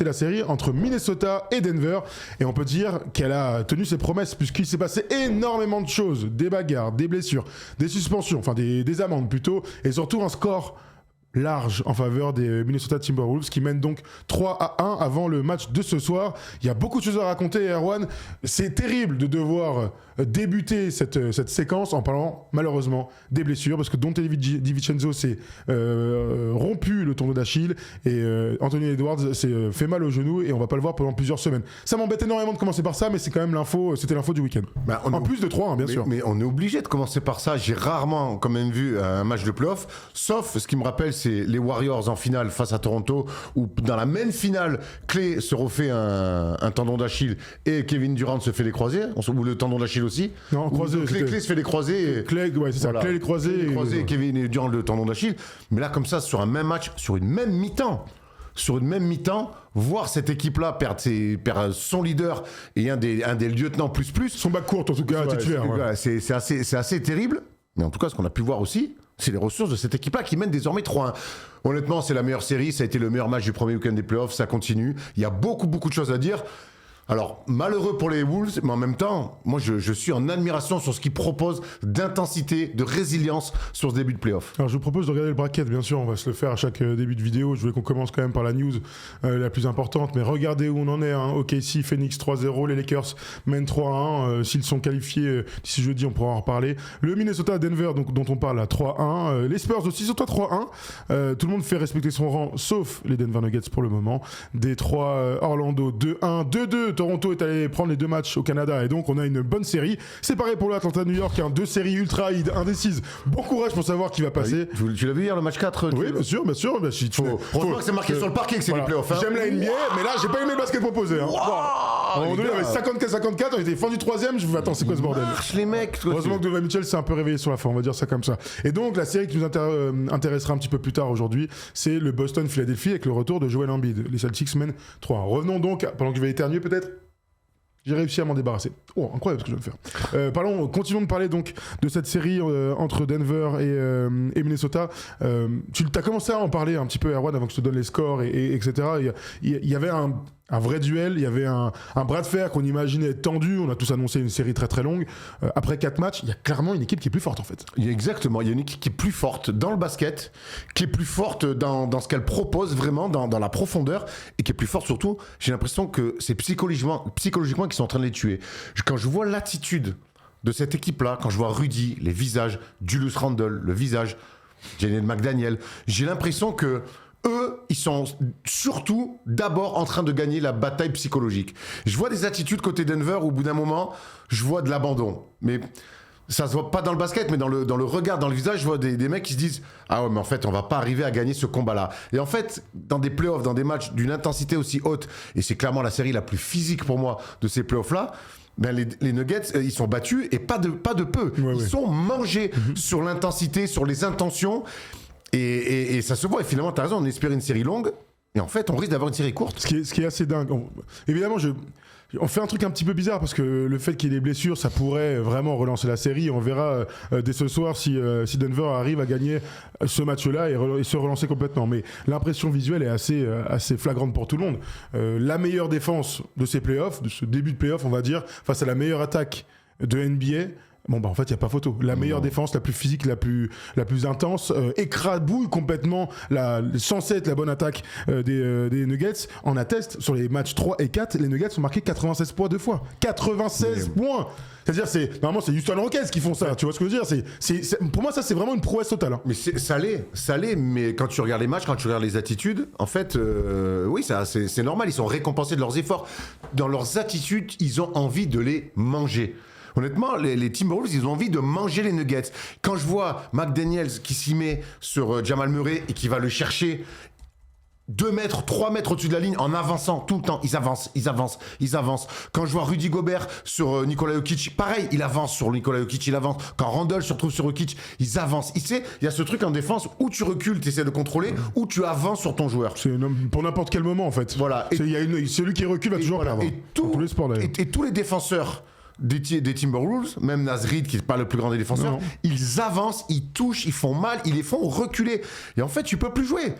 c'était la série entre Minnesota et Denver. Et on peut dire qu'elle a tenu ses promesses, puisqu'il s'est passé énormément de choses. Des bagarres, des blessures, des suspensions, enfin des amendes plutôt, et surtout un score large en faveur des Minnesota Timberwolves qui mènent donc 3-1 avant le match de ce soir. Il y a beaucoup de choses à raconter, Erwan. C'est terrible de devoir débuter cette séquence en parlant malheureusement des blessures, parce que Donte DiVincenzo s'est rompu le tendon d'Achille et Anthony Edwards s'est fait mal au genou et on va pas le voir pendant plusieurs semaines. Ça m'embête énormément de commencer par ça, mais c'est quand même c'était l'info du week-end. En plus de 3-1 bien sûr. Mais on est obligé de commencer par ça. J'ai rarement quand même vu un match de playoff, sauf ce qui me rappelle, c'est les Warriors en finale face à Toronto, où dans la même finale, Klay se refait un tendon d'Achille et Kevin Durant se fait les croisés, ou le tendon d'Achille aussi. Non, croisé. Klay se fait les croisés. Klay, ouais, c'est ça. Klay les croisés. Et Kevin Durant le tendon d'Achille. Mais là, comme ça, sur un même match, sur une même mi-temps, voir cette équipe-là perdre son leader et un des lieutenants plus. Son backcourt, en tout cas, titulaire. Ouais. C'est assez terrible. Mais en tout cas, ce qu'on a pu voir aussi, c'est les ressources de cette équipe-là qui mène désormais 3-1. Honnêtement, c'est la meilleure série. Ça a été le meilleur match du premier week-end des playoffs. Ça continue. Il y a beaucoup de choses à dire. Alors, malheureux pour les Wolves, mais en même temps, moi, je suis en admiration sur ce qu'ils proposent d'intensité, de résilience sur ce début de playoff. Alors, je vous propose de regarder le bracket, bien sûr, on va se le faire à chaque début de vidéo. Je voulais qu'on commence quand même par la news la plus importante, mais regardez où on en est. OKC, Phoenix 3-0, les Lakers mènent 3-1. S'ils sont qualifiés d'ici jeudi, on pourra en reparler. Le Minnesota, Denver, donc, dont on parle à 3-1. Les Spurs aussi sont à 3-1. Tout le monde fait respecter son rang, sauf les Denver Nuggets pour le moment. Détroit, Orlando, 2-1, 2-2. Toronto est allé prendre les 2 matchs au Canada et donc on a une bonne série. C'est pareil pour l'Atlanta New York, 2 séries ultra indécises. Bon courage pour savoir qui va passer. Oui. Tu l'as vu hier le match 4 Oui, bien sûr. Heureusement que c'est marqué sur le parquet que c'est les playoffs. J'aime la NBA, mais là j'ai pas aimé le basket proposé. À un moment donné, il y avait 54-54, on était fin du 3ème. Je me dis, attends, c'est quoi ce bordel? Les mecs. Heureusement que Donovan Mitchell s'est un peu réveillé sur la fin, on va dire ça comme ça. Et donc la série qui nous intéressera un petit peu plus tard aujourd'hui, c'est le Boston-Philadelphie avec le retour de Joel Embiid. Les Celtics mènent 3-1. Revenons donc, pendant que je vais éternuer peut-être. J'ai réussi à m'en débarrasser. Oh, incroyable ce que je viens de faire. Continuons de parler donc de cette série entre Denver et Minnesota. Tu as commencé à en parler un petit peu, Erwan, avant que je te donne les scores, etc. Il y avait un vrai duel, il y avait un bras de fer qu'on imaginait tendu. On a tous annoncé une série très très longue. Après 4 matchs, il y a clairement une équipe qui est plus forte en fait. Exactement, il y a une équipe qui est plus forte dans le basket, qui est plus forte dans ce qu'elle propose vraiment, dans la profondeur, et qui est plus forte surtout, j'ai l'impression que c'est psychologiquement qu'ils sont en train de les tuer. Quand je vois l'attitude de cette équipe-là, quand je vois Rudy, les visages, Julius Randle, le visage, Jaden McDaniel, j'ai l'impression que eux, ils sont surtout d'abord en train de gagner la bataille psychologique. Je vois des attitudes côté Denver où au bout d'un moment, je vois de l'abandon. Mais ça se voit pas dans le basket, mais dans le regard, dans le visage, je vois des mecs qui se disent « Ah ouais, mais en fait, on va pas arriver à gagner ce combat-là. » Et en fait, dans des playoffs, dans des matchs d'une intensité aussi haute, et c'est clairement la série la plus physique pour moi de ces playoffs-là, ben les Nuggets, ils sont battus, et pas de peu. Ouais, ils sont mangés sur l'intensité, sur les intentions, et ça se voit. Et finalement, t'as raison, on espère une série longue, et en fait, on risque d'avoir une série courte. Ce qui est assez dingue. Évidemment, on fait un truc un petit peu bizarre parce que le fait qu'il y ait des blessures, ça pourrait vraiment relancer la série. On verra dès ce soir si Denver arrive à gagner ce match-là et se relancer complètement. Mais l'impression visuelle est assez flagrante pour tout le monde. La meilleure défense de ces playoffs, de ce début de playoffs, on va dire, face à la meilleure attaque de NBA. Bon en fait il y a pas photo. La meilleure défense, la plus physique, la plus intense, écrabouille complètement censée être la bonne attaque des Nuggets. En atteste sur les matchs 3 et 4, les Nuggets ont marqué 96 points 2 fois. 96 points. C'est-à-dire normalement c'est Houston Rockets qui font ça, tu vois ce que je veux dire, pour moi ça c'est vraiment une prouesse totale. Mais ça l'est, mais quand tu regardes les matchs, quand tu regardes les attitudes, en fait oui, c'est normal, ils sont récompensés de leurs efforts. Dans leurs attitudes, ils ont envie de les manger. Honnêtement, les Timberwolves, ils ont envie de manger les Nuggets. Quand je vois McDaniels qui s'y met sur Jamal Murray et qui va le chercher 2 mètres, 3 mètres au-dessus de la ligne en avançant tout le temps, ils avancent. Quand je vois Rudy Gobert sur Nikola Jokic, pareil, il avance sur Nikola Jokic, il avance. Quand Randle se retrouve sur Jokic, ils avancent. Il y a ce truc en défense où tu recules, tu essaies de contrôler, ou tu avances sur ton joueur. C'est pour n'importe quel moment en fait. Voilà. Celui qui recule va toujours perdre. Et tous les défenseurs des Timberwolves, même Naz Reid, qui n'est pas le plus grand des défenseurs, Non. ils avancent, ils touchent, ils font mal, ils les font reculer. Et en fait, tu peux plus jouer.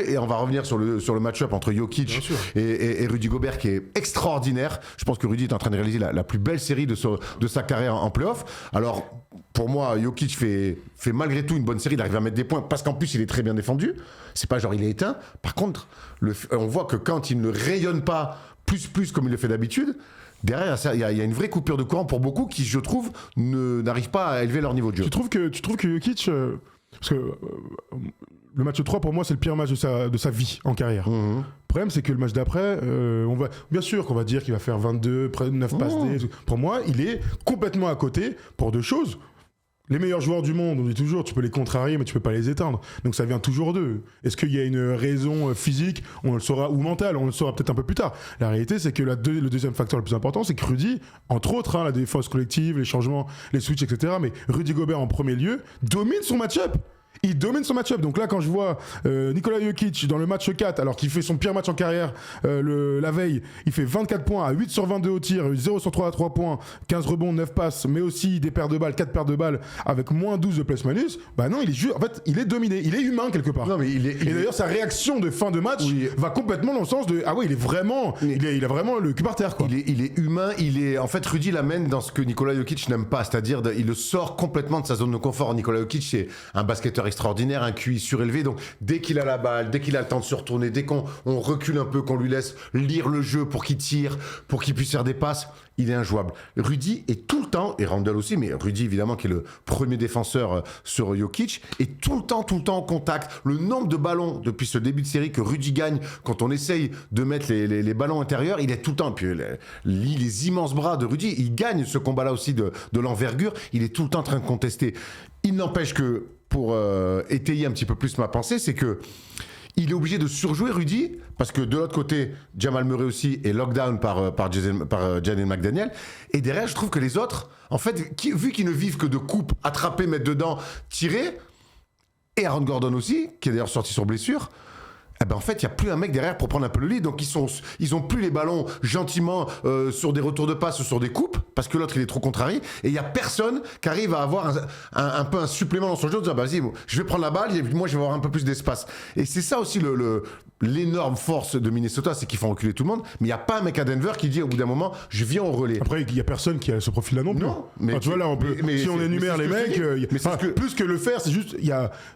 Et on va revenir sur le match-up entre Jokic et Rudy Gobert, qui est extraordinaire. Je pense que Rudy est en train de réaliser la plus belle série de sa carrière en playoff. Alors, pour moi, Jokic fait malgré tout une bonne série. Il arrive à mettre des points parce qu'en plus, il est très bien défendu. C'est pas genre il est éteint. Par contre, on voit que quand il ne rayonne pas plus comme il le fait d'habitude, derrière, il y a une vraie coupure de courant pour beaucoup qui, je trouve, n'arrivent pas à élever leur niveau de jeu. Tu trouves que Jokic... parce que le match 3, pour moi, c'est le pire match de sa vie en carrière. Le problème, c'est que le match d'après, bien sûr qu'on va dire qu'il va faire 22, près de 9 passes D. Pour moi, il est complètement à côté pour deux choses. Les meilleurs joueurs du monde, on dit toujours, tu peux les contrarier, mais tu peux pas les éteindre. Donc ça vient toujours d'eux. Est-ce qu'il y a une raison physique, on le saura, ou mentale, on le saura peut-être un peu plus tard. La réalité, c'est que le deuxième facteur le plus important, c'est que Rudy, entre autres, la défense collective, les changements, les switches, etc., mais Rudy Gobert en premier lieu, domine son match-up. Il domine son match-up. Donc là, quand je vois Nikola Jokic dans le match 4, alors qu'il fait son pire match en carrière la veille, il fait 24 points à 8 sur 22 au tir, 0 sur 3 à 3 points, 15 rebonds, 9 passes, mais aussi des paires de balles, 4 paires de balles avec moins 12 de plus-minus. Bah non, en fait, il est dominé. Il est humain quelque part. Non, mais et d'ailleurs, sa réaction de fin de match va complètement dans le sens de il est vraiment, il a vraiment le cul par terre, quoi. Il est humain. En fait, Rudy l'amène dans ce que Nikola Jokic n'aime pas, c'est-à-dire il le sort complètement de sa zone de confort. Nikola Jokic, c'est un basketteur extraordinaire, un QI surélevé, donc dès qu'il a la balle, dès qu'il a le temps de se retourner, dès qu'on recule un peu, qu'on lui laisse lire le jeu pour qu'il tire, pour qu'il puisse faire des passes, il est injouable. Rudy est tout le temps, et Randle aussi, mais Rudy évidemment qui est le premier défenseur sur Jokic, est tout le temps en contact. Le nombre de ballons depuis ce début de série que Rudy gagne quand on essaye de mettre les ballons intérieurs, il est tout le temps. Puis les immenses bras de Rudy, il gagne ce combat-là aussi de l'envergure, il est tout le temps en train de contester. Il n'empêche que, pour étayer un petit peu plus ma pensée, c'est que il est obligé de surjouer Rudy, parce que de l'autre côté, Jamal Murray aussi est lockdown par Jaden McDaniel. Et derrière, je trouve que les autres, en fait, vu qu'ils ne vivent que de coupes, attraper, mettre dedans, tirer, et Aaron Gordon aussi, qui est d'ailleurs sorti sur blessure, en fait, il n'y a plus un mec derrière pour prendre un peu le lead. Donc, ils ont plus les ballons gentiment sur des retours de passe ou sur des coupes, parce que l'autre, il est trop contrarié. Et il n'y a personne qui arrive à avoir un peu un supplément dans son jeu, en disant, vas-y, je vais prendre la balle, et moi, je vais avoir un peu plus d'espace. Et c'est ça aussi l'énorme force de Minnesota, c'est qu'ils font reculer tout le monde. Mais il n'y a pas un mec à Denver qui dit, au bout d'un moment, je viens au relais. Après, il n'y a personne qui a ce profil-là non plus. Non, mais tu vois, là, si on énumère les mecs, plus que le faire, c'est juste,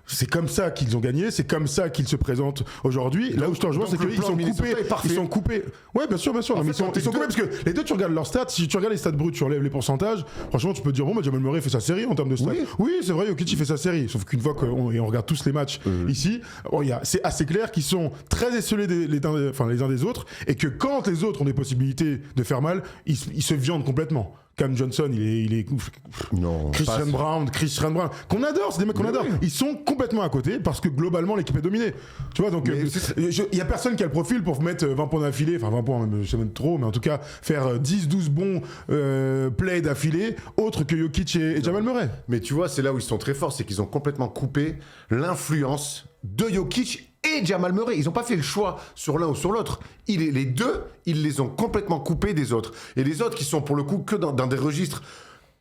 c'est comme ça qu'ils ont gagné, c'est comme ça qu'ils se présentent aujourd'hui. Là où je te rejoins, c'est qu'ils sont coupés. Ouais, bien sûr. Non, mais ils sont coupés parce que les deux, tu regardes leurs stats. Si tu regardes les stats bruts, tu relèves les pourcentages. Franchement, tu peux te dire, Jamal Murray fait sa série en termes de stats. Oui, c'est vrai, Jokic fait sa série. Sauf qu'une fois qu'on regarde tous les matchs ici, c'est assez clair qu'ils sont très esselés les uns des autres, et que quand les autres ont des possibilités de faire mal, ils se viandent complètement. Cam Johnson, il est non, Christian Brown, qu'on adore, c'est des mecs qu'on adore. Ils sont complètement à côté parce que globalement l'équipe est dominée. Tu vois, donc il y a personne qui a le profil pour mettre 20 points d'affilée, enfin 20 points, je sais même trop, mais en tout cas faire 10-12 bons plays d'affilée, autres que Jokic et Jamal Murray. Mais tu vois, c'est là où ils sont très forts, c'est qu'ils ont complètement coupé l'influence de Jokic et Jamal Murray. Ils n'ont pas fait le choix sur l'un ou sur l'autre. Les deux, ils les ont complètement coupés des autres. Et les autres qui sont pour le coup que dans des registres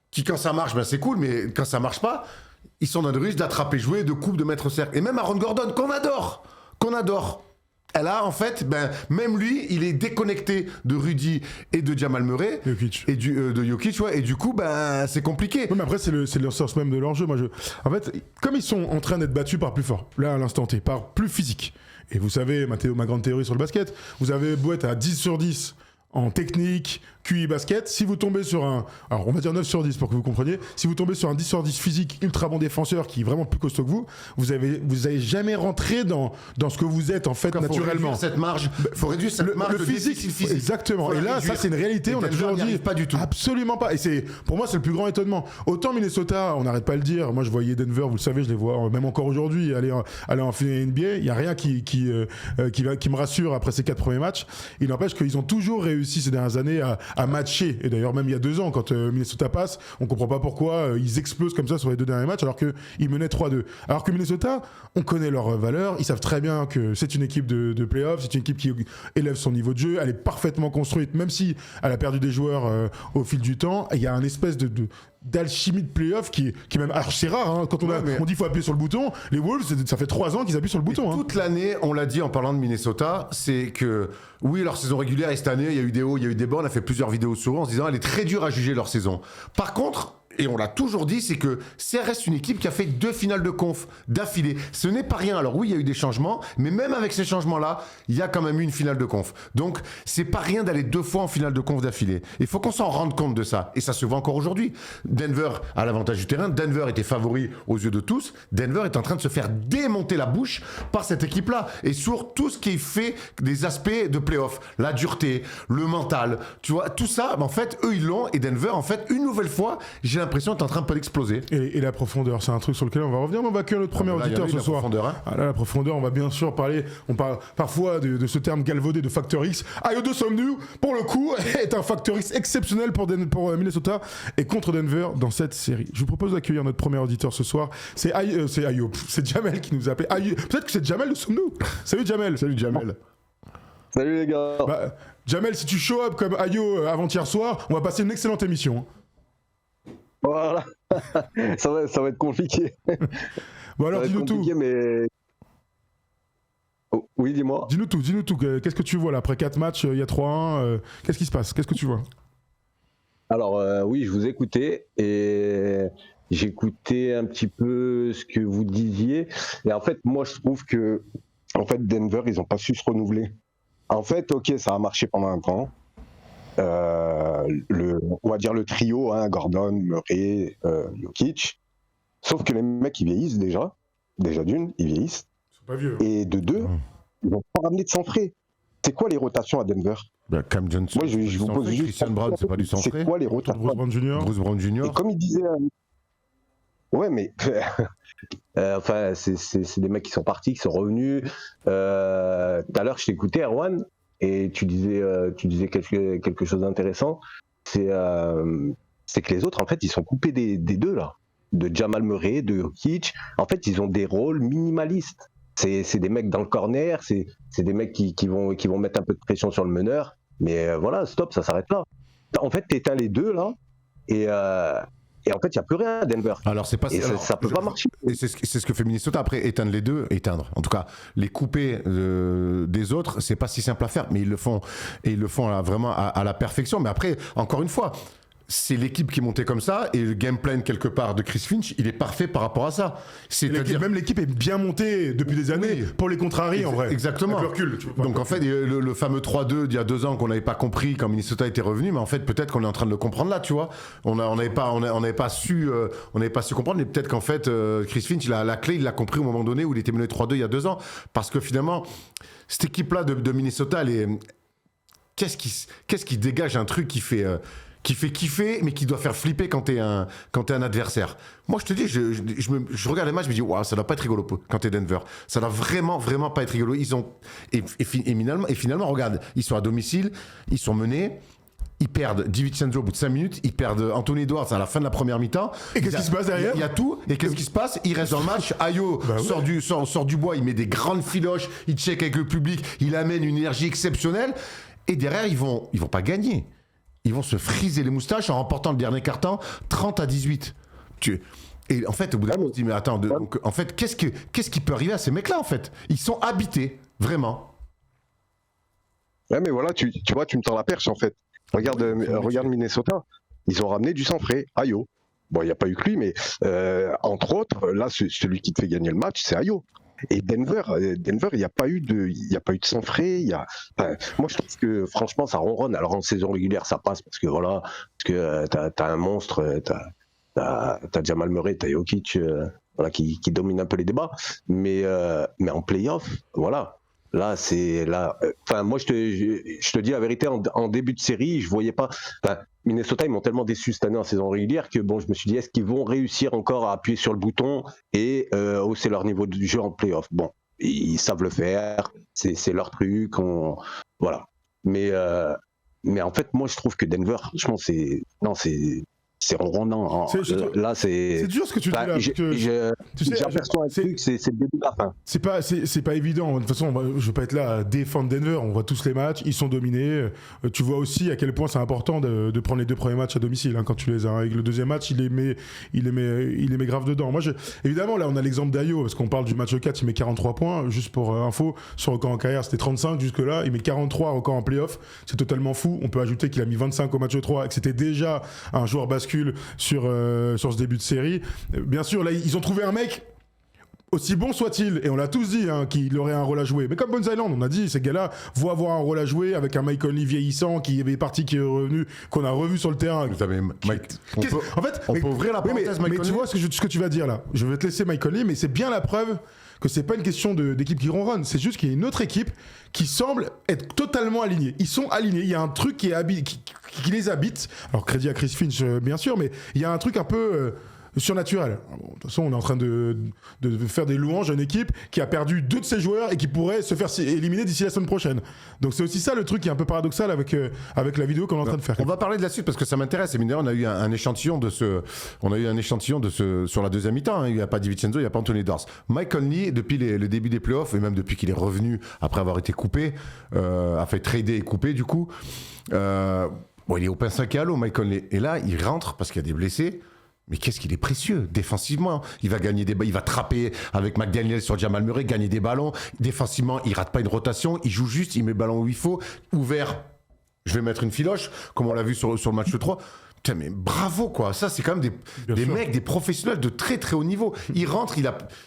qui, quand ça marche, c'est cool, mais quand ça marche pas, ils sont dans des registres d'attraper, jouer, de coupe, de mettre cercle. Et même Aaron Gordon, qu'on adore. Et là, en fait, même lui, il est déconnecté de Rudy et de Jamal Murray. Et de Jokic, ouais. Et du coup, c'est compliqué. Oui, mais après, c'est le sens même de leur jeu. En fait, comme ils sont en train d'être battus par plus fort, là, à l'instant T, par plus physique. Et vous savez, Mathéo, ma grande théorie sur le basket, vous avez beau être à 10 sur 10 en technique, QI basket, si vous tombez sur alors on va dire 9 sur 10 pour que vous compreniez, si vous tombez sur un 10 sur 10 physique ultra bon défenseur qui est vraiment plus costaud que vous avez jamais rentré dans ce que vous êtes en fait naturellement. Faut réduire cette marge le de physique. Exactement. Et là, réduire. ça c'est une réalité, on a toujours dit pas du tout. Absolument pas. Et pour moi c'est le plus grand étonnement. Autant Minnesota, on n'arrête pas de le dire, moi je voyais Denver, vous le savez, je les vois même encore aujourd'hui aller en finale NBA, il y a rien qui me rassure après ces 4 premiers matchs. Il n'empêche qu'ils ont toujours réussi réussi ces dernières années à matcher. Et d'ailleurs, même il y a 2 ans, quand Minnesota passe, on comprend pas pourquoi ils explosent comme ça sur les 2 derniers matchs, alors qu'ils menaient 3-2. Alors que Minnesota, on connaît leurs valeurs, ils savent très bien que c'est une équipe de playoffs, c'est une équipe qui élève son niveau de jeu, elle est parfaitement construite, même si elle a perdu des joueurs au fil du temps. Il y a un espèce d'alchimie de playoff qui même. Alors c'est rare, hein, quand on dit qu'il faut appuyer sur le bouton. Les Wolves, ça fait 3 ans qu'ils appuient sur le bouton. Toute l'année, on l'a dit en parlant de Minnesota, c'est que oui, leur saison régulière, et cette année, il y a eu des hauts, il y a eu des bas. On a fait plusieurs vidéos sur eux en se disant elle est très dure à juger leur saison. Par contre, et on l'a toujours dit, c'est que ça reste une équipe qui a fait 2 finales de conf d'affilée. Ce n'est pas rien. Alors oui, il y a eu des changements, mais même avec ces changements-là, il y a quand même eu une finale de conf. Donc, c'est pas rien d'aller 2 fois en finale de conf d'affilée. Il faut qu'on s'en rende compte de ça. Et ça se voit encore aujourd'hui. Denver a l'avantage du terrain. Denver était favori aux yeux de tous. Denver est en train de se faire démonter la bouche par cette équipe-là. Et sur tout ce qui fait des aspects de play-off. La dureté, le mental, tu vois, tout ça, en fait, eux, ils l'ont. Et Denver, en fait, une nouvelle fois, j'ai l'impression est en train de pas d'exploser. Et la profondeur, c'est un truc sur lequel on va revenir, mais on va accueillir notre premier auditeur ce soir. La profondeur, on va bien sûr parler, on parle parfois de ce terme galvaudé de Factor X. Ayo de Somnu, pour le coup, est un Factor X exceptionnel pour Minnesota et contre Denver dans cette série. Je vous propose d'accueillir notre premier auditeur ce soir. C'est Ayo, c'est Jamel qui nous a appelé. Peut-être que c'est Jamel de Somnu. Salut Jamel. Salut Jamel. Salut les gars. Jamel, si tu show up comme Ayo avant-hier soir, on va passer une excellente émission. Voilà, ça va être compliqué. Bon alors dis-nous tout. Mais... Oh, oui, dis-moi. Dis-nous tout. Qu'est-ce que tu vois là après 4 matchs, il y a 3-1, qu'est-ce qui se passe? Qu'est-ce que tu vois? Alors oui, je vous écoutais et j'écoutais un petit peu ce que vous disiez. Et en fait, moi je trouve que en fait Denver, ils n'ont pas su se renouveler. En fait, ok, ça a marché pendant un temps. On va dire le trio, hein, Gordon, Murray, Jokic. Sauf que les mecs, ils vieillissent déjà. Déjà d'une, ils vieillissent. Ils sont pas vieux. Et de 2, ils vont pas ramener de sang frais. C'est quoi les rotations à Denver? Cam Johnson, moi, je vous pose juste. Christian Brown, c'est pas du sang frais. C'est quoi les rotations? Bruce Brown Jr. Et comme il disait. Ouais, mais. Enfin, c'est des mecs qui sont partis, qui sont revenus. Tout à l'heure, je t'écoutais, Erwan. Et tu disais quelque chose d'intéressant, c'est que les autres, en fait, ils sont coupés des 2, là. De Jamal Murray, de Jokic. En fait, ils ont des rôles minimalistes. C'est des mecs dans le corner, c'est des mecs qui vont mettre un peu de pression sur le meneur. Mais voilà, stop, ça s'arrête là. En fait, t'éteins les 2, là, et en fait, il n'y a plus rien à Denver. Alors, c'est pas, ça peut pas marcher. C'est ce que fait Minnesota. Après, éteindre les 2, en tout cas, les couper des autres, c'est pas si simple à faire, mais ils le font. Et ils le font vraiment à la perfection. Mais après, encore une fois, c'est l'équipe qui est montée comme ça, et le game plan quelque part de Chris Finch, il est parfait par rapport à ça. Même l'équipe est bien montée depuis des années pour les contrarier en vrai. Exactement. Avec le recul, donc en fait, le fameux 3-2 d'il y a 2 ans qu'on n'avait pas compris quand Minnesota était revenu, mais en fait peut-être qu'on est en train de le comprendre là, tu vois. On n'avait pas su comprendre, mais peut-être qu'en fait Chris Finch, la clé, il l'a compris au moment donné où il était mené 3-2 il y a 2 ans, parce que finalement cette équipe-là de Minnesota, qu'est-ce qui dégage un truc qui fait kiffer, mais qui doit faire flipper quand t'es un adversaire. Moi, je te dis, je regarde les matchs, je me dis, waouh, ça doit pas être rigolo quand t'es Denver. Ça doit vraiment pas être rigolo. Et finalement, regarde, ils sont à domicile, ils sont menés. Ils perdent DiVincenzo au bout de 5 minutes, ils perdent Anthony Edwards à la fin de la première mi-temps. Et qu'est-ce qui se passe derrière? Il y a tout, et qu'est-ce qui se passe? Il reste dans le match, Ayo sort du bois, il met des grandes filoches, il check avec le public, il amène une énergie exceptionnelle, et derrière, ils vont pas gagner. Ils vont se friser les moustaches en remportant le dernier quart-temps 30-18. Et en fait, au bout d'un moment, on se dit, mais attends, donc, en fait, qu'est-ce qui peut arriver à ces mecs-là, en fait? Ils sont habités, vraiment. Ouais, mais voilà, tu vois, tu me tends la perche, en fait. Regarde Minnesota, ils ont ramené du sang frais, Ayo. Bon, il n'y a pas eu que lui, mais entre autres, là, celui qui te fait gagner le match, c'est Ayo. Et Denver, il n'y a pas eu de sang frais. Moi, je trouve que franchement, ça ronronne. Alors en saison régulière, ça passe parce que t'as un monstre, t'as Jamal Murray, t'as Jokic, qui domine un peu les débats. Mais en play-off, voilà. Là, moi, je te dis la vérité, en début de série, je voyais pas. Minnesota, ils m'ont tellement déçu cette année en saison régulière que bon, je me suis dit, est-ce qu'ils vont réussir encore à appuyer sur le bouton et hausser leur niveau de jeu en play-off? Bon, ils savent le faire, c'est leur truc, voilà. Mais Mais en fait, moi, je trouve que Denver, franchement, c'est ronronnant. Là, c'est dur ce que tu dis là. Tu sais, j'aperçois un truc, c'est le début de la fin. C'est pas évident. De toute façon, je vais pas être là à défendre Denver. On voit tous les matchs, ils sont dominés. Tu vois aussi à quel point c'est important de prendre les 2 premiers matchs à domicile. Hein, quand tu les as avec le deuxième match, il les met grave dedans. Moi, évidemment, là, on a l'exemple d'Ayo parce qu'on parle du match 4, il met 43 points. Juste pour info, son record en carrière, c'était 35 jusque-là. Il met 43 record en playoff. C'est totalement fou. On peut ajouter qu'il a mis 25 au match 3 et que c'était déjà un joueur bascule sur ce début de série. Bien sûr, là, ils ont trouvé un mec aussi bon soit-il, et on l'a tous dit qu'il aurait un rôle à jouer. Mais comme Bones Island, on a dit, ces gars-là vont avoir un rôle à jouer avec un Mike Conley vieillissant qui est parti, qui est revenu, qu'on a revu sur le terrain. On peut ouvrir la parenthèse, mais tu vois ce que tu vas dire là. Je vais te laisser Mike Conley, mais c'est bien la preuve que c'est pas une question d'équipe qui ronronne, c'est juste qu'il y a une autre équipe qui semble être totalement alignée. Ils sont alignés, il y a un truc qui les habite. Alors crédit à Chris Finch, bien sûr, mais il y a un truc un peu surnaturel. Bon, de toute façon, on est en train de faire des louanges à une équipe qui a perdu 2 de ses joueurs et qui pourrait se faire éliminer d'ici la semaine prochaine. Donc c'est aussi ça le truc qui est un peu paradoxal avec la vidéo qu'on est en train de faire. On va parler de la suite parce que ça m'intéresse. Et mine de rien, on a eu un échantillon de ce sur la deuxième mi-temps. Il n'y a pas DiVincenzo, il n'y a pas Anthony Edwards. Mike Conley, depuis le début des playoffs et même depuis qu'il est revenu après avoir été coupé, a fait trader et coupé du coup. Il est au pain 5 à l'eau, Mike Conley. Et là, il rentre parce qu'il y a des blessés. Mais qu'est-ce qu'il est précieux défensivement. Il va gagner il va trapper avec McDaniel sur Jamal Murray, gagner des ballons. Défensivement, il rate pas une rotation, il joue juste, il met le ballon où il faut. Ouvert, je vais mettre une filoche, comme on l'a vu sur le match 3. Putain, mais bravo quoi. Ça, c'est quand même des mecs, des professionnels de très très haut niveau. Il rentre,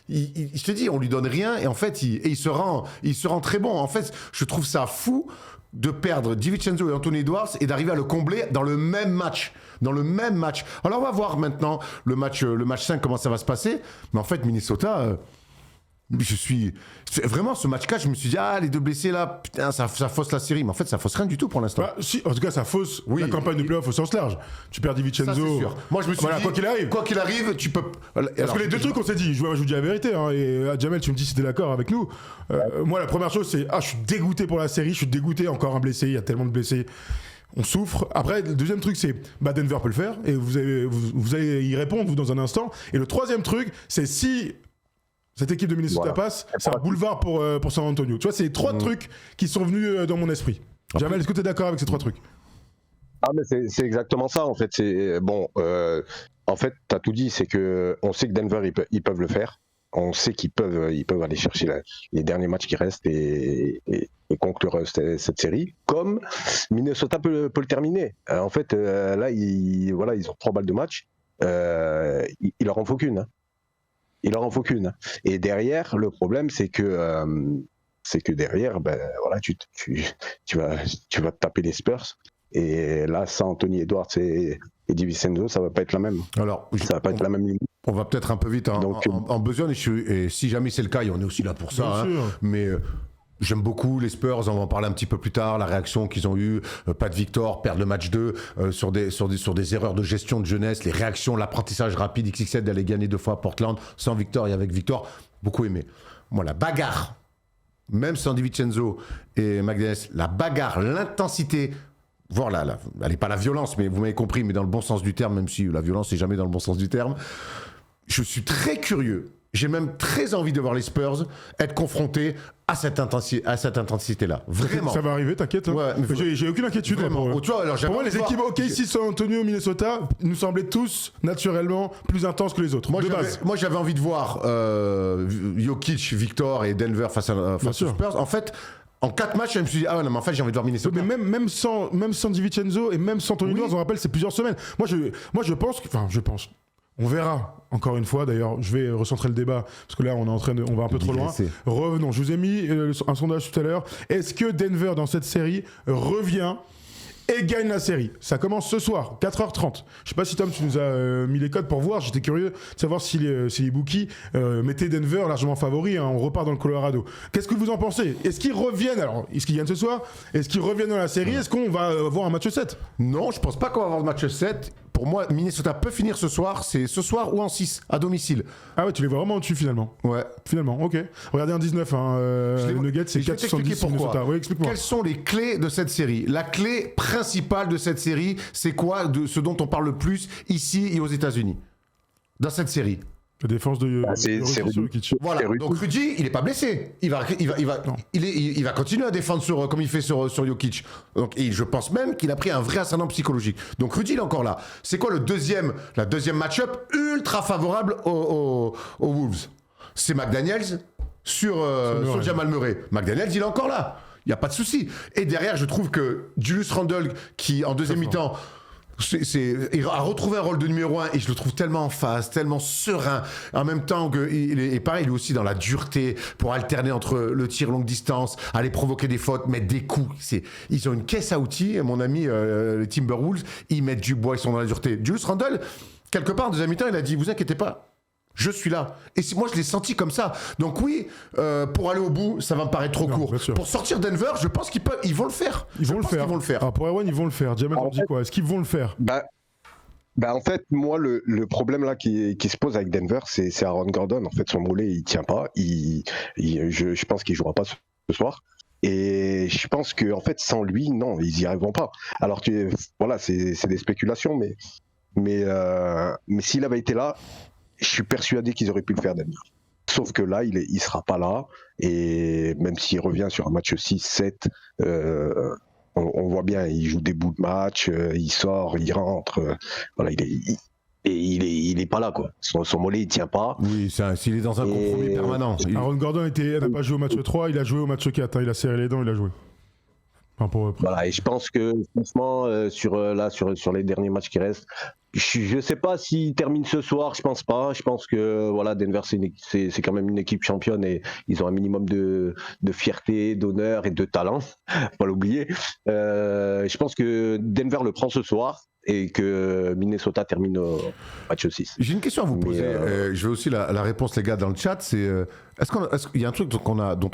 je te dis, on lui donne rien et en fait, il se rend très bon. En fait, je trouve ça fou de perdre DiVincenzo et Anthony Edwards et d'arriver à le combler dans le même match. Alors on va voir maintenant le match 5 comment ça va se passer. Mais en fait Minnesota, vraiment ce match 4, je me suis dit les 2 blessés là, putain ça fausse la série. Mais en fait ça fausse rien du tout pour l'instant. Si, en tout cas ça fausse la campagne de playoff au sens large. Tu perds DiVincenzo. Ça, c'est sûr. Moi je me suis dit quoi qu'il arrive, tu peux. Parce que les 2 trucs on s'est dit, je vous dis la vérité. Et Jamel, tu me dis si t'es d'accord avec nous. Moi la première chose c'est je suis dégoûté pour la série, je suis dégoûté, encore un blessé, il y a tellement de blessés. On souffre. Après, le deuxième truc, c'est Denver peut le faire et vous allez y répondre vous dans un instant. Et le troisième truc, c'est si cette équipe de Minnesota passe, c'est un boulevard pour San Antonio. Tu vois, c'est les 3 trucs qui sont venus dans mon esprit. Jamel, est-ce que tu es d'accord avec ces 3 trucs ? Mais c'est exactement ça en fait. C'est bon. En fait, t'as tout dit. C'est que on sait que Denver ils peuvent le faire. On sait qu'ils peuvent aller chercher les derniers matchs qui restent et conclure cette série. Comme Minnesota peut le terminer. En fait, là, ils ont 3 balles de match. Il leur en faut qu'une. Et derrière, le problème, c'est que derrière, tu vas te taper les Spurs. Et là, sans Anthony Edwards et DiVincenzo, ça va pas être la même. Alors, ça va pas être la même ligne. On va peut-être un peu vite en besogne, et si jamais c'est le cas, et on est aussi là pour ça. Mais j'aime beaucoup les Spurs, on va en parler un petit peu plus tard, la réaction qu'ils ont eue, pas de victoire, perdre le match 2 sur des erreurs de gestion de jeunesse, les réactions, l'apprentissage rapide, XXL d'aller gagner 2 fois à Portland, sans victoire et avec victoire, beaucoup aimé. Moi, la bagarre, même sans DiVincenzo et McDaniel, la bagarre, l'intensité, voire elle n'est pas la violence, mais vous m'avez compris, mais dans le bon sens du terme, même si la violence n'est jamais dans le bon sens du terme. Je suis très curieux, j'ai même très envie de voir les Spurs être confrontés à cette intensité-là. Vraiment. Ça va arriver, t'inquiète. Ouais, j'ai aucune inquiétude. Pour moi, les équipes OKC, San Antonio, Minnesota nous semblaient tous naturellement plus intenses que les autres. Moi, j'avais envie de voir Jokic, Victor et Denver face aux Spurs. En fait, en 4 matchs, je me suis dit, mais en fait, j'ai envie de voir Minnesota. Mais même sans DiVincenzo et même sans Anthony Edwards, on rappelle, c'est plusieurs semaines. Moi, je pense. On verra, encore une fois, d'ailleurs, je vais recentrer le débat, parce que là, on va un peu trop loin. Revenons, je vous ai mis un sondage tout à l'heure. Est-ce que Denver, dans cette série, revient et gagne la série? Ça commence ce soir, 4h30. Je sais pas si Tom, tu nous as mis les codes pour voir. J'étais curieux de savoir si les bookies mettaient Denver largement favori. On repart dans le Colorado. Qu'est-ce que vous en pensez? Est-ce qu'ils reviennent? Alors, est-ce qu'ils gagnent ce soir? Est-ce qu'ils reviennent dans la série? Est-ce qu'on va avoir un match 7? Non, je pense pas qu'on va avoir le match 7. Pour moi, Minnesota peut finir ce soir. C'est ce soir ou en 6 à domicile. Ah ouais, tu les vois vraiment au-dessus finalement. Ouais. Finalement, ok. Regardez un 19, les Nuggets, c'est Je vais t'expliquer 4,70 pourquoi. Minnesota. Oui, explique-moi. Quelles sont les clés de cette série? La clé principale de cette série, c'est quoi de ce dont on parle le plus ici et aux États-Unis? Dans cette série. La défense de c'est Rudy Rudy. sur Jokic. Voilà. C'est Rudy. Donc Rudy, il est pas blessé. Il va continuer à défendre comme il fait sur Jokic. Donc, et je pense même qu'il a pris un vrai ascendant psychologique. Donc Rudy, il est encore là. C'est quoi la deuxième match-up ultra favorable aux Wolves? C'est McDaniels sur Jamal Murray. McDaniels, il est encore là. Il n'y a pas de souci. Et derrière, je trouve que Julius Randle, qui en deuxième mi-temps, il a retrouvé un rôle de numéro 1 et je le trouve tellement en phase, tellement serein. En même temps et pareil, il est aussi dans la dureté pour alterner entre le tir longue distance, aller provoquer des fautes, mettre des coups. Ils ont une caisse à outils, mon ami, les Timberwolves, ils mettent du bois, ils sont dans la dureté. Julius Randle, quelque part en deuxième mi-temps, il a dit, vous inquiétez pas. Je suis là. Et moi, je l'ai senti comme ça. Donc oui, pour aller au bout, ça va me paraître trop court. Pour sortir Denver, je pense ils vont le faire. Ils vont le faire. Alors pour Erwan, ils vont le faire. Jamal dit quoi? Est-ce qu'ils vont le faire? En fait, moi, le problème là qui se pose avec Denver, c'est Aaron Gordon. En fait, son mollet, il tient pas. Je pense qu'il jouera pas ce soir. Et je pense que, en fait, sans lui, non, ils y arriveront pas. Alors, voilà, c'est des spéculations, mais s'il avait été là, je suis persuadé qu'ils auraient pu le faire, Denver. Sauf que là, il sera pas là. Et même s'il revient sur un match 6-7, on voit bien, il joue des bouts de match, il sort, il rentre. Voilà, il est pas là, quoi. Son mollet, il tient pas. Oui, s'il est dans un compromis permanent. Aaron Gordon n'a pas joué au match 3, il a joué au match 4. Il a serré les dents, il a joué. Voilà, et je pense que franchement, sur les derniers matchs qui restent, je sais pas s'ils terminent ce soir, je pense pas. Je pense que voilà, Denver c'est quand même une équipe championne et ils ont un minimum de fierté, d'honneur et de talent, faut pas l'oublier. Je pense que Denver le prend ce soir et que Minnesota termine au match 6. J'ai une question à vous poser. Je veux aussi la réponse, les gars, dans le chat. C'est est-ce qu'il y a un truc dont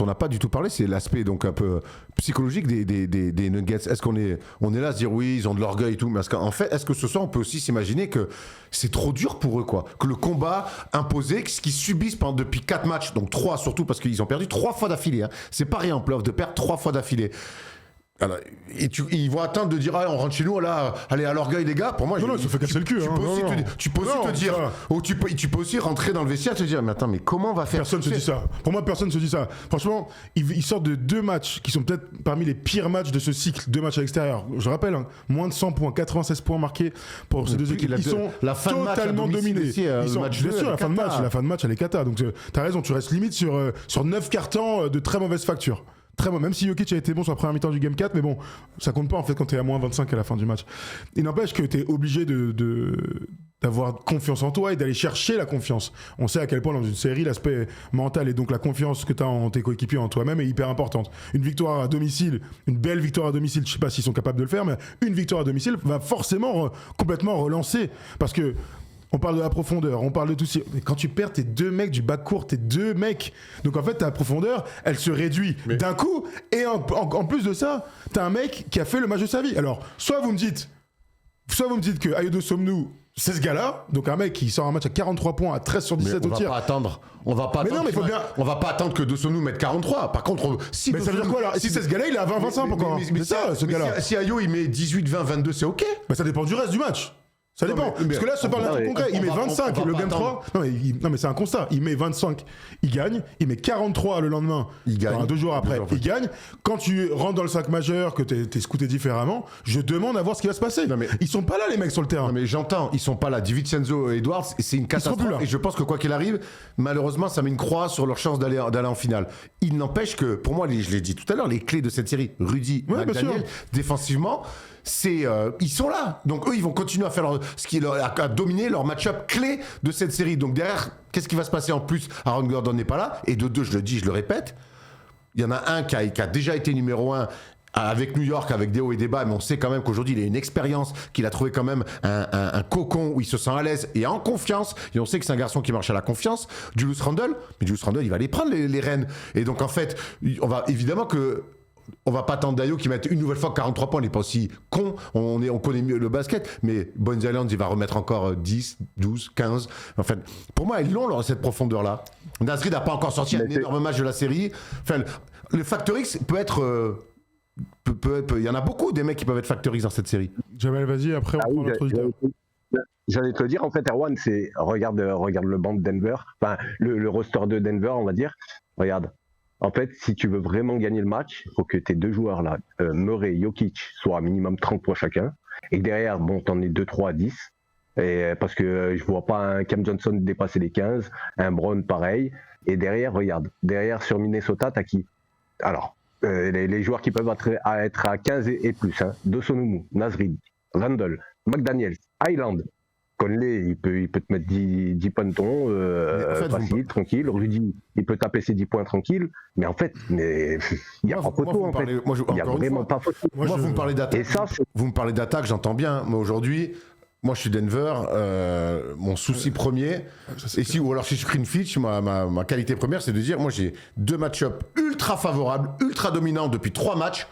on n'a pas du tout parlé, c'est l'aspect donc un peu psychologique des Nuggets. Est-ce qu'on est là à se dire oui, ils ont de l'orgueil et tout, mais en fait, est-ce que ce soir on peut aussi s'imaginer que c'est trop dur pour eux, quoi, que le combat imposé, ce qu'ils subissent depuis 4 matchs, donc 3 surtout parce qu'ils ont perdu 3 fois d'affilée. Hein. C'est pas rien en playoff de perdre 3 fois d'affilée. Alors, ils vont attendre de dire on rentre chez nous là, allez à l'orgueil les gars. Pour moi, il se fait casser le cul. Tu peux aussi te dire, ou tu peux aussi rentrer dans le vestiaire et te dire mais attends, mais comment on va faire? Personne se dit ça. Pour moi, personne se dit ça. Franchement, ils sortent de 2 matchs qui sont peut-être parmi les pires matchs de ce cycle, 2 matchs à l'extérieur. Je rappelle, moins de 100 points, 96 points marqués pour ces deux équipes. Ils sont totalement dominés. Bien sûr, la fin de match, elle est cata. Donc t'as raison, tu restes limite sur 9 cartons de très mauvaise facture. Très bon, même si Jokic a été bon sur la première mi-temps du Game 4, mais bon, ça compte pas en fait quand t'es à moins 25 à la fin du match. Il n'empêche que t'es obligé d'avoir confiance en toi et d'aller chercher la confiance. On sait à quel point dans une série, l'aspect mental et donc la confiance que t'as en tes coéquipiers, en toi-même est hyper importante. Une victoire à domicile, une belle victoire à domicile, je sais pas s'ils sont capables de le faire, mais une victoire à domicile va forcément complètement relancer. Parce que on parle de la profondeur, on parle de tout ça. Mais quand tu perds tes 2 mecs du backcourt, tes 2 mecs, donc en fait ta profondeur, elle se réduit d'un coup. Et en plus de ça, t'as un mec qui a fait le match de sa vie. Alors, soit vous me dites que Ayodo Somnou, c'est ce gars-là, donc un mec qui sort un match à 43 points, à 13 sur 17 au tir. On va pas attendre que Dosonu mette 43. Par contre, si mais ça veut dire quoi alors? Si c'est ce gars-là, il est à 20-25 encore. Mais ça, ce gars-là. Si Ayo il met 18, 20, 22, c'est ok. Bah ça dépend du reste du match. Ça dépend. Parce que là, ça parle d'un truc concret. Il met 25, le game 3. Non, mais c'est un constat. Il met 25, il gagne. Il met 43 le lendemain. Il gagne. Enfin, 2 jours après, il gagne. Quand tu rentres dans le 5 majeur, que t'es scouté différemment, je demande à voir ce qui va se passer. Ils sont pas là, les mecs, sur le terrain. Non, mais j'entends, ils sont pas là. DiVincenzo et Edwards, c'est une catastrophe. Et je pense que quoi qu'il arrive, malheureusement, ça met une croix sur leur chance d'aller en finale. Il n'empêche que, pour moi, je l'ai dit tout à l'heure, les clés de cette série, Rudy, McDaniel, défensivement, ils sont là. Donc eux, ils vont continuer à faire à dominer leur match-up clé de cette série. Donc derrière, qu'est-ce qui va se passer en plus? Aaron Gordon n'est pas là. Et de 2, je le dis, je le répète, il y en a un qui a déjà été numéro 1 avec New York, avec des hauts et des bas, mais on sait quand même qu'aujourd'hui il a une expérience, qu'il a trouvé quand même un cocon où il se sent à l'aise et en confiance, et on sait que c'est un garçon qui marche à la confiance. Julius Randle, il va aller prendre les rênes. Et donc en fait, on va évidemment que on va pas attendre Dayo qui mette une nouvelle fois 43 points, il n'est pas aussi con, on connaît mieux le basket, mais Bones Island, il va remettre encore 10, 12, 15. En fait, pour moi, ils l'ont, cette profondeur-là. Nasri n'a pas encore sorti un énorme match de la série. Enfin, le Factor X peut être... il y en a beaucoup des mecs qui peuvent être Factor X dans cette série. Jamel, vas-y, après on prend notre auditeur. J'allais te le dire, en fait, Erwan, regarde le banc de Denver, enfin, le roster de Denver, on va dire. Regarde. En fait, si tu veux vraiment gagner le match, il faut que tes deux joueurs là, Murray et Jokic, soient à minimum 30 points chacun. Et derrière, bon, t'en es 2-3 à 10. Et, parce que je vois pas un Cam Johnson dépasser les 15, un Brown pareil. Et derrière, regarde. Derrière, sur Minnesota, t'as qui? Alors, les joueurs qui peuvent être à 15 et plus. Hein. Dosunmu, Nasrid, Randle, McDaniels, Highland. Conley, il peut te mettre 10 pointons facile, tranquille. Rudy, il peut taper ses 10 points tranquille. Mais en fait, il n'y a pas photo en fait. Il n'y a vraiment pas photo. Moi, vous me parlez d'attaque. Vous me parlez d'attaque, j'entends bien. Mais aujourd'hui, moi, je suis Denver. Mon souci premier, ou alors si je screen Fitch, ma qualité première, c'est de dire, moi, j'ai 2 match-ups ultra favorables, ultra dominants depuis 3 matchs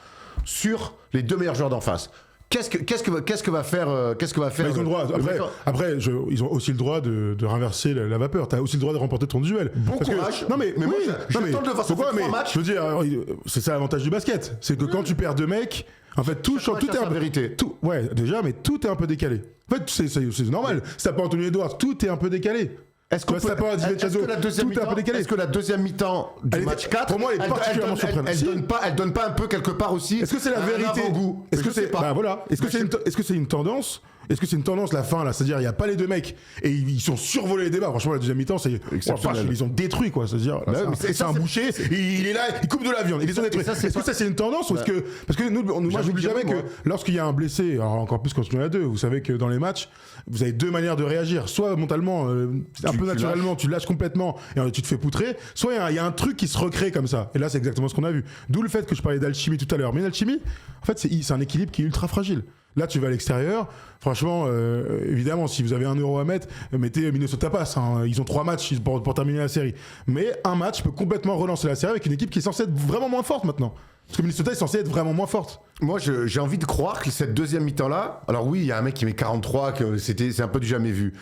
sur les 2 meilleurs joueurs d'en face. Qu'est-ce que va faire Ils ont le droit. Après, ils ont aussi le droit de renverser la vapeur. T'as aussi le droit de remporter ton duel. Bon courage. Non mais moi, j'attends de le voir sur 3 matchs. Je veux dire, c'est ça l'avantage du basket. C'est que quand tu perds 2 mecs, en fait, tout est un vérité. Ouais, déjà, mais tout est un peu décalé. En fait, c'est normal. Si t'as pas Anthony Edwards, tout est un peu décalé. Est-ce que la deuxième mi-temps du match 4, pour moi, elle est particulièrement surprenante. Elle donne pas un peu quelque part aussi. Est-ce que c'est la vérité? Est-ce que c'est pas voilà. Est-ce que c'est une tendance? Est-ce que c'est une tendance la fin là? C'est-à-dire il y a pas les 2 mecs et ils sont survolés les débats. Franchement la deuxième mi-temps c'est ils ont détruit quoi. C'est-à-dire c'est un boucher, il est là, il coupe de la viande, ils les ont détruits. Est-ce que ça c'est une tendance ou est-ce que parce que moi j'oublie jamais que lorsqu'il y a un blessé, alors encore plus quand il y en a 2, vous savez que dans les matchs vous avez 2 manières de réagir. Soit mentalement, un peu naturellement, tu lâches complètement et tu te fais poutrer. Soit il y a un truc qui se recrée comme ça. Et là c'est exactement ce qu'on a vu. D'où le fait que je parlais d'alchimie tout à l'heure. Mais l'alchimie, en fait c'est un équilibre qui est ultra fragile. Là, tu vas à l'extérieur. Franchement, évidemment, si vous avez 1 euro à mettre, mettez Minnesota passe. Hein. Ils ont 3 matchs pour terminer la série. Mais un match peut complètement relancer la série avec une équipe qui est censée être vraiment moins forte maintenant. Parce que Minnesota est censée être vraiment moins forte. Moi, j'ai envie de croire que cette deuxième mi-temps-là... Alors oui, il y a un mec qui met 43, c'est un peu du jamais vu.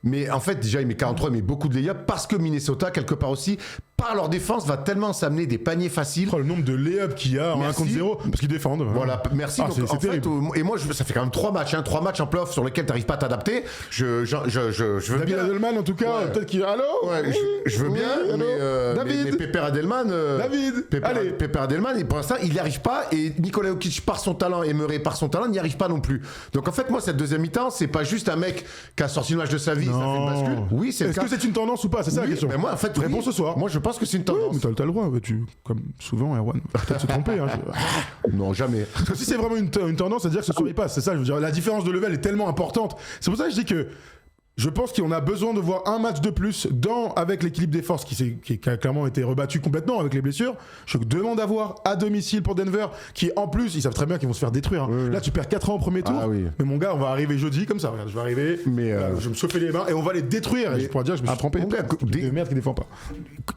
Mais en fait, déjà, il met 43, il met beaucoup de layups parce que Minnesota, quelque part aussi, par leur défense, va tellement s'amener des paniers faciles. Le nombre de layups qu'il y a en 1 contre 0, parce qu'ils défendent. Voilà, merci. Donc, c'est terrible. Et moi, ça fait quand même 3 matchs, 3 matchs en playoff sur lesquels tu n'arrives pas à t'adapter. Je veux David bien. Adelman, en tout cas, peut-être qu'il. Allô je veux bien, mais Pépère Adelman. Pépère Adelman, pour l'instant, il n'y arrive pas. Et Nikola Jokic, par son talent, et Murray, par son talent, n'y arrive pas non plus. Donc en fait, moi, cette deuxième mi-temps, c'est pas juste un mec qui a sorti le match de sa vie, ça fait une bascule. Oui, c'est Est-ce que c'est une tendance ou pas? C'est ça la question. Mais moi, en fait, réponse ce soir. Moi, je pense que c'est une tendance. Oui, mais t'as le droit. Comme souvent, Erwan, peut-être se tromper. Hein, non, jamais. Parce que si c'est vraiment une tendance, c'est-à-dire que ce soir il passe. C'est ça, je veux dire. La différence de level est tellement importante. C'est pour ça que je dis que je pense qu'on a besoin de voir un match de plus avec l'équilibre des forces qui a clairement été rebattu complètement avec les blessures. Je demande à voir à domicile pour Denver, qui en plus, ils savent très bien qu'ils vont se faire détruire. Hein. Oui. Là, tu perds 4 ans au premier tour. Mais mon gars, on va arriver jeudi comme ça. Regarde, je vais arriver, je vais me chauffer les mains et on va les détruire. Et je pourrais dire que je me suis trompé. De merde qui défend pas.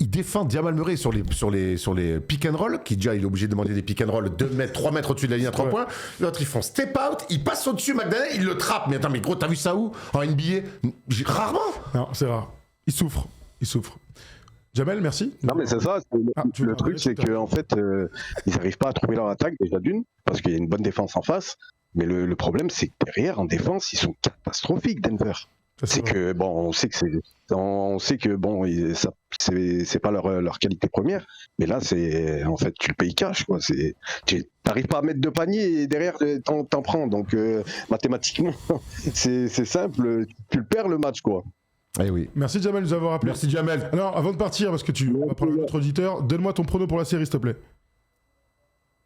Il défend Jamal Murray sur les pick and roll, qui déjà il est obligé de demander des pick and roll 3 mètres au-dessus de la ligne à 3 points. L'autre, ils font step out, ils passent au-dessus, McDaniel, il le trappe. Mais attends, mais gros, t'as vu ça où? En NBA? Rarement. Non, c'est rare. Il souffre. Jamel, merci. Non, mais c'est ça. Le truc, c'est qu'en fait, ils n'arrivent pas à trouver leur attaque, déjà d'une, parce qu'il y a une bonne défense en face. Mais le problème, c'est que derrière, en défense, ils sont catastrophiques, Denver. C'est que, bon, on sait que bon, c'est pas leur qualité première. Mais là, c'est, en fait, tu le payes cash, quoi. Tu n'arrives pas à mettre de panier et derrière, t'en prends. Donc, mathématiquement, c'est simple. Tu le perds le match, quoi. Eh oui. Merci Jamel de nous avoir appelé. Merci Jamel. Alors, avant de partir, parce que tu vas prendre un autre auditeur, donne-moi ton prono pour la série, s'il te plaît.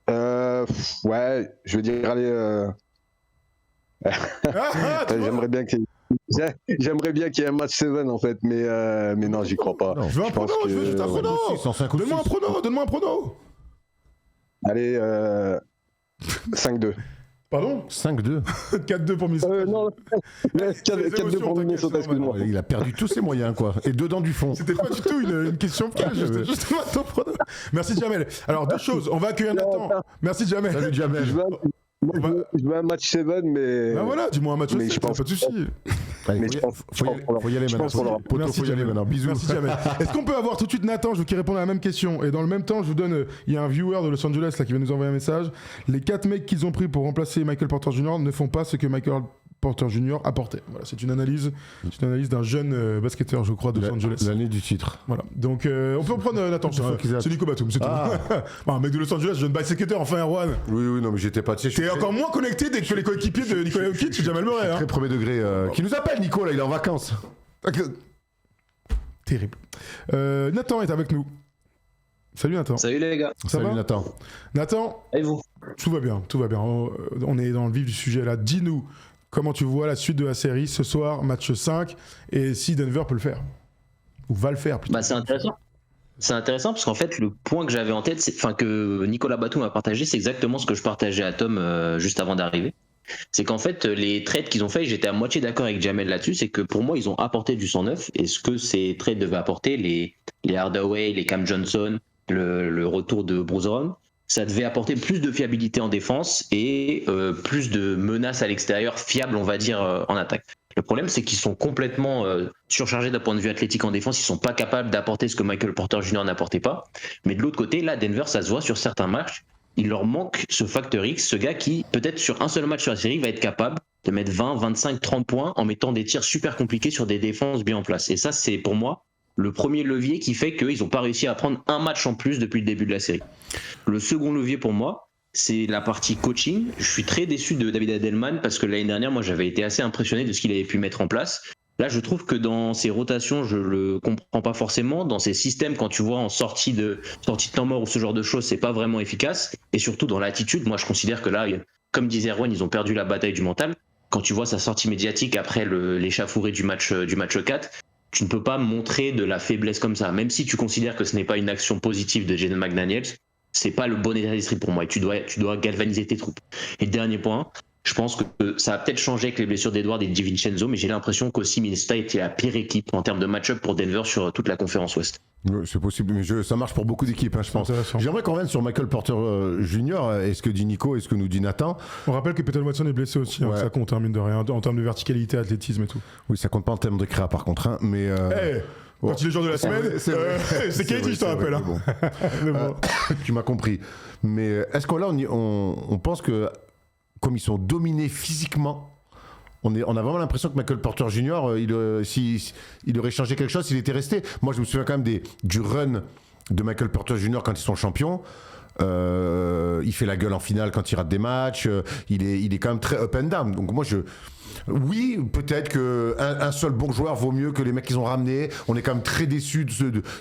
Ouais, je veux dire, allez. J'aimerais bien qu'il y ait un match 7 en fait, mais non, j'y crois pas. Non, je veux un prono, je veux juste un prono. Donne-moi un prono. Allez, 5-2. Pardon 5-2. 4-2 pour Minnesota. Non, 4-2 pour Minnesota, excuse-moi. Il a perdu tous ses moyens, quoi. Et dedans du fond. C'était pas du tout une question piège, c'était juste ton prono. Merci Jamel. Alors, deux choses, on va accueillir Nathan. Merci Jamel. Salut, Jamel. Je veux un match 7, mais. Ben voilà, dis-moi un match Mais 7, je pense- pas de soucis. Allez, Mais je pense- faut y aller je maintenant. pense qu'on l'aura. Poto, Merci, faut y aller Jamel. maintenant. Bisous. Merci Jamel. Est-ce qu'on peut avoir tout de suite Nathan, je veux qu'il réponde à la même question. Et dans le même temps, je vous donne, il y a un viewer de Los Angeles là qui vient nous envoyer un message. Les 4 mecs qu'ils ont pris pour remplacer Michael Porter Jr. ne font pas ce que Michael Porter Jr. apportait. Voilà, c'est une analyse d'un jeune basketteur, je crois, de Los Angeles. L'année du titre. Voilà. Donc on peut prendre Nathan, c'est Nico Batum, c'est tout. Un mec de Los Angeles, jeune basketteur, enfin Erwan. Oui, non, mais j'étais pas. T'es encore moins connecté dès que les coéquipiers de Nikola Jokic, c'est Jamal Murray. Très premier degré. Qui nous appelle, Nico, là, il est en vacances. Terrible. Nathan est avec nous. Salut Nathan. Salut les gars. Ça Salut, va Nathan. Nathan, Et vous? tout va bien, tout va bien. On est dans le vif du sujet là. Dis-nous comment tu vois la suite de la série ce soir, match 5, et si Denver peut le faire. Ou va le faire plutôt. Bah, c'est intéressant. C'est intéressant parce qu'en fait, le point que j'avais en tête, que Nicolas Batum a partagé, c'est exactement ce que je partageais à Tom juste avant d'arriver. C'est qu'en fait, les trades qu'ils ont fait, j'étais à moitié d'accord avec Jamel là-dessus, c'est que pour moi, ils ont apporté du sang neuf. Et ce que ces trades devaient apporter, les Hardaway, les Cam Johnson, le retour de Bruce Brown, ça devait apporter plus de fiabilité en défense et plus de menaces à l'extérieur fiables, on va dire, en attaque. Le problème, c'est qu'ils sont complètement surchargés d'un point de vue athlétique en défense. Ils sont pas capables d'apporter ce que Michael Porter Jr. n'apportait pas. Mais de l'autre côté, là, Denver, ça se voit sur certains matchs. Il leur manque ce facteur X, ce gars qui, peut-être sur un seul match sur la série, va être capable de mettre 20, 25, 30 points en mettant des tirs super compliqués sur des défenses bien en place. Et ça, c'est pour moi le premier levier qui fait qu'ils n'ont pas réussi à prendre un match en plus depuis le début de la série. Le second levier pour moi, c'est la partie coaching. Je suis très déçu de David Adelman parce que l'année dernière, moi, j'avais été assez impressionné de ce qu'il avait pu mettre en place. Là, je trouve que dans ses rotations, je le comprends pas forcément. Dans ses systèmes, quand tu vois en sortie de temps mort ou ce genre de choses, c'est pas vraiment efficace. Et surtout dans l'attitude, moi, je considère que là, comme disait Erwan, ils ont perdu la bataille du mental. Quand tu vois sa sortie médiatique après l'échauffourée du match 4, tu ne peux pas montrer de la faiblesse comme ça. Même si tu considères que ce n'est pas une action positive de Jaden McDaniels, c'est pas le bon état d'esprit pour moi. Et tu dois galvaniser tes troupes. Et dernier point, je pense que ça a peut-être changé avec les blessures d'Edward et de DiVincenzo, mais j'ai l'impression qu'aussi Minnesota était la pire équipe en termes de match-up pour Denver sur toute la conférence Ouest. Oui, c'est possible, mais ça marche pour beaucoup d'équipes, je pense. Intéressant. J'aimerais qu'on revienne sur Michael Porter Jr. Et ce que dit Nico et ce que nous dit Nathan. On rappelle que Peyton Watson est blessé aussi, Ouais. ça compte, mine de rien, en termes de verticalité, athlétisme et tout. Oui, ça compte pas en termes de créa par contre, hein, mais. Quand il est joueur de la semaine, c'est Katie, je te rappelle. Bon. Mais bon. Tu m'as compris. Mais est-ce qu'on là, on pense que comme ils sont dominés physiquement, on a vraiment l'impression que Michael Porter Jr., il aurait changé quelque chose s'il était resté. Moi, je me souviens quand même du run de Michael Porter Jr. quand ils sont champions. Il fait la gueule en finale quand il rate des matchs. Il est quand même très up and down. Donc moi, oui, peut-être qu'un seul bon joueur vaut mieux que les mecs qu'ils ont ramenés. On est quand même très déçus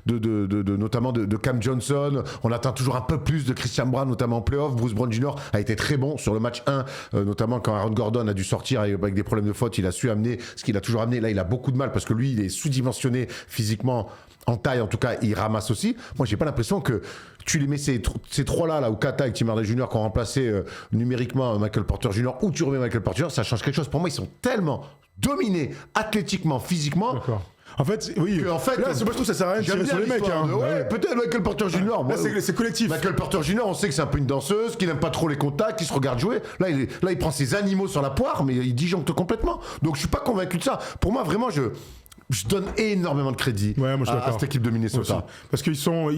notamment de Cam Johnson. On attend toujours un peu plus de Christian Brown, notamment en playoff. Bruce Brown Jr. a été très bon sur le match 1, notamment quand Aaron Gordon a dû sortir avec des problèmes de faute. Il a su amener ce qu'il a toujours amené. Là, il a beaucoup de mal parce que lui, il est sous-dimensionné physiquement. En taille, en tout cas, il ramasse aussi. Moi, j'ai pas l'impression que tu les mets ces trois-là, ou Kata et Tim Hardaway Jr. qui ont remplacé numériquement Michael Porter Jr. ou tu remets Michael Porter Jr., ça change quelque chose. Pour moi, ils sont tellement dominés athlétiquement, physiquement. D'accord. En fait, oui. En fait, là, moi, je trouve que ça sert à rien de tirer sur les mecs. Hein. Ouais, peut-être Michael Porter Jr. Là, c'est collectif. Michael Porter Jr., on sait que c'est un peu une danseuse, qu'il n'aime pas trop les contacts, qu'il se regarde jouer. Là, il prend ses animaux sur la poire, mais il disjoncte complètement. Donc, je suis pas convaincu de ça. Pour moi, vraiment, je donne énormément de crédit à cette équipe de Minnesota. Aussi. Parce qu'ils sont.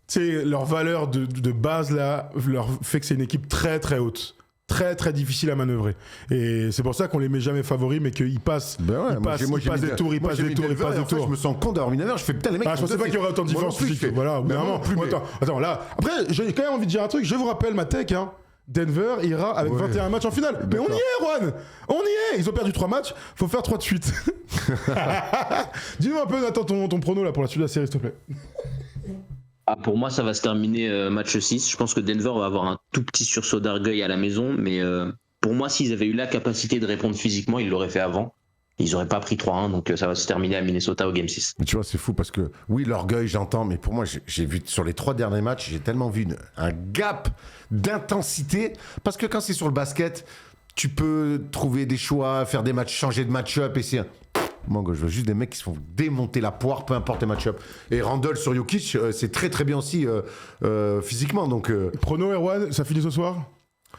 Tu sais, leur valeur de base, là, leur fait que c'est une équipe très, très haute. Très, très difficile à manœuvrer. Et c'est pour ça qu'on les met jamais favoris, mais qu'ils passent, ils passent des tours. Je me sens con d'avoir mis je fais putain, les mecs. Je pensais pas qu'il y aurait autant de différence physique. Voilà, vraiment. Attends, là. Après, j'ai quand même envie de dire un truc. Je vous rappelle ma tech, hein. Denver ira avec 21 matchs en finale. Mais on y est, Juan. On y est. Ils ont perdu 3 matchs. Faut faire 3 de suite. Dis-moi un peu, Nathan, ton prono là pour la suite de la série, s'il te plaît. Pour moi, ça va se terminer match 6. Je pense que Denver va avoir un tout petit sursaut d'orgueil à la maison, mais pour moi, s'ils avaient eu la capacité de répondre physiquement, ils l'auraient fait avant. Ils n'auraient pas pris 3-1, donc ça va se terminer à Minnesota au Game 6. Mais tu vois, c'est fou parce que, oui, l'orgueil, j'entends, mais pour moi, j'ai vu sur les 3 derniers matchs, j'ai tellement vu un gap d'intensité. Parce que quand c'est sur le basket, tu peux trouver des choix, faire des matchs, changer de match-up, essayer. Moi, je veux juste des mecs qui se font démonter la poire, peu importe les match-up. Et Randall sur Jokic, c'est très très bien aussi physiquement. Donc, Prono, Erwan, ça finit ce soir?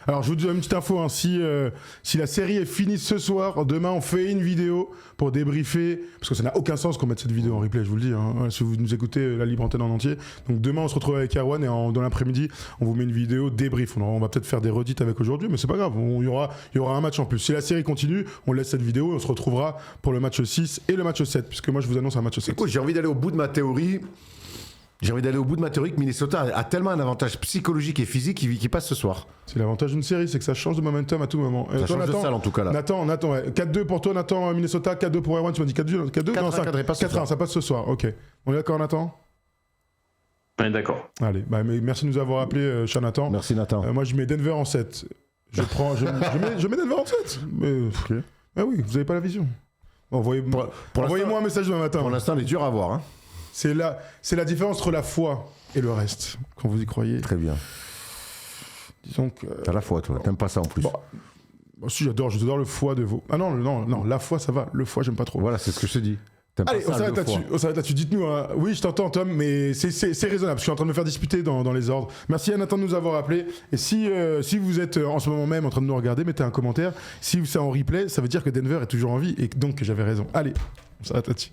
Alors je vous donne une petite info, hein. Si la série est finie ce soir, demain on fait une vidéo pour débriefer, parce que ça n'a aucun sens qu'on mette cette vidéo en replay, je vous le dis, hein, si vous nous écoutez la libre antenne en entier. Donc demain on se retrouve avec Erwan et dans l'après-midi on vous met une vidéo débrief. On va peut-être faire des redites avec aujourd'hui, mais c'est pas grave, il y aura un match en plus. Si la série continue, on laisse cette vidéo et on se retrouvera pour le match 6 et le match 7, puisque moi je vous annonce un match 7. écoute, j'ai envie d'aller au bout de ma théorie. Que Minnesota a tellement un avantage psychologique et physique qui passe ce soir. C'est l'avantage d'une série, c'est que ça change de momentum à tout moment. Ça change de salle en tout cas là. Nathan, ouais. 4-2 pour toi, Nathan, Minnesota, 4-2 pour Erwan, tu m'as dit 4-2 non, 4-1, ça passe ce soir, ok. On est d'accord, Nathan? On est d'accord. Allez, mais merci de nous avoir appelé, cher Nathan. Merci Nathan. Moi, je mets Denver en 7. Je mets Denver en 7. Mais, oui, vous n'avez pas la vision. Envoyez-moi un message demain matin. Pour l'instant, elle est dure à voir. Hein. C'est la différence entre la foi et le reste, quand vous y croyez. Très bien. Disons que... T'as la foi, toi. T'aimes pas ça en plus. Bon, si, j'adore le foie de veau. Ah non, la foi, ça va. Le foie, j'aime pas trop. Voilà, c'est ce que je te dis. Allez, on s'arrête là-dessus. Dites-nous, hein. Oui, je t'entends, Tom, mais c'est raisonnable. Je suis en train de me faire disputer dans les ordres. Merci à Nathan de nous avoir appelés. Et si vous êtes en ce moment même en train de nous regarder, mettez un commentaire. Si c'est en replay, ça veut dire que Denver est toujours en vie et donc que j'avais raison. Allez, on s'arrête là-dessus.